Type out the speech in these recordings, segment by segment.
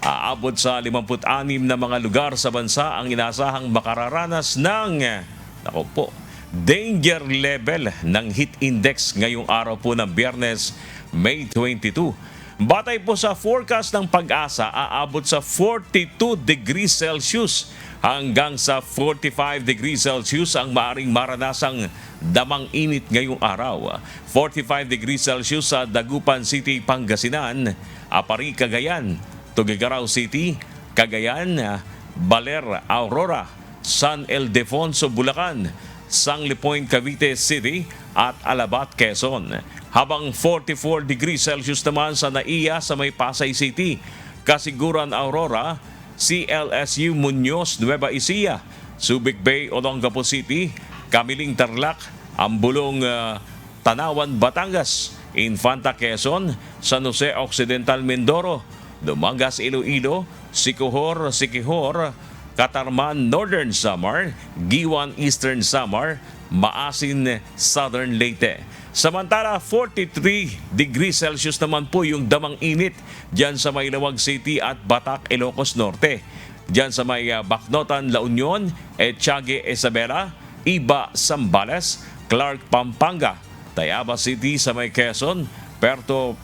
Aabot sa 56 na mga lugar sa bansa ang inasahang makararanas ng danger level ng heat index ngayong araw po ng Biyernes, May 22. Batay po sa forecast ng Pag-asa, aabot sa 42 degrees Celsius hanggang sa 45 degrees Celsius ang maaring maranasang damang init ngayong araw. 45 degrees Celsius sa Dagupan City, Pangasinan, Apari, Cagayan, Tuguegarao City, Cagayan, Baler, Aurora, San Ildefonso, Bulacan, Sangli Point, Cavite City at Alabat, Quezon. Habang 44 degrees Celsius naman sa Naiya sa may Pasay City, Kasiguran, Aurora, CLSU Muñoz, Nueva Ecija, Subic Bay, Olongapo City, Kamiling, Tarlac, Ambulong, Tanawan, Batangas, Infanta, Quezon, San Jose Occidental, Mindoro, Dumangas, Iloilo, Siquijor, Catarman, Northern Samar, Giwan, Eastern Samar, Maasin, Southern Leyte. Samantala, 43 degrees Celsius naman po yung damang init dyan sa may Lawag City at Batac, Ilocos Norte. Dyan sa may Bacnotan, La Union, Etiague, Isabela, Iba, Zambales, Clark, Pampanga, Tayaba City sa may Quezon, Puerto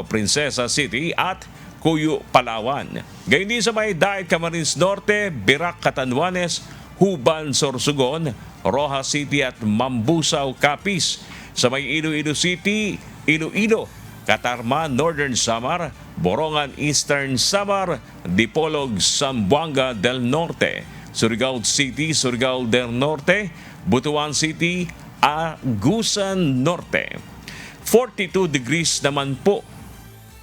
Princesa City at Cuyo, Palawan. Gayun din sa may Daet, Camarines Norte, Birac, Catanduanes, Huban, Sorsogon, Rojas City at Mambusaw, Capiz. Sa may Iloilo City, Iloilo, Catarman, Northern Samar, Borongan, Eastern Samar, Dipolog, Zamboanga del Norte, Surigao City, Surigao del Norte, Butuan City, Agusan Norte. 42 degrees naman po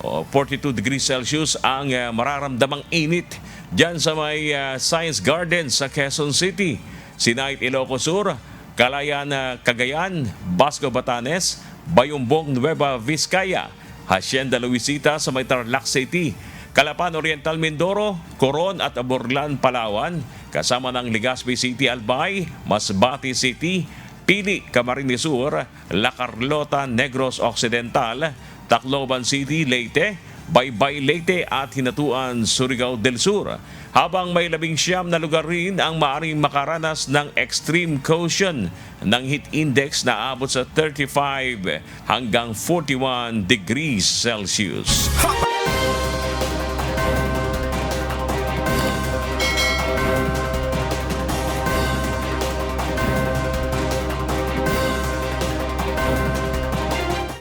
42 degrees Celsius ang mararamdamang init dyan sa may Science Garden sa Quezon City, Sinait, Ilocos Sur, Calayan, Cagayan, Basco, Batanes, Bayumbong, Nueva Vizcaya, Hacienda Luisita sa may Tarlac City, Calapan Oriental, Mindoro, Coron at Aborlan, Palawan, kasama ng Legazpi City, Albay, Masbate City, Pili, Camarines Sur, La Carlota, Negros Occidental, Tacloban City, Leyte, Baybay, Leyte at Hinatuan, Surigao del Sur. Habang may 19 na lugar rin ang maaaring makaranas ng extreme caution ng heat index na abot sa 35 hanggang 41 degrees Celsius.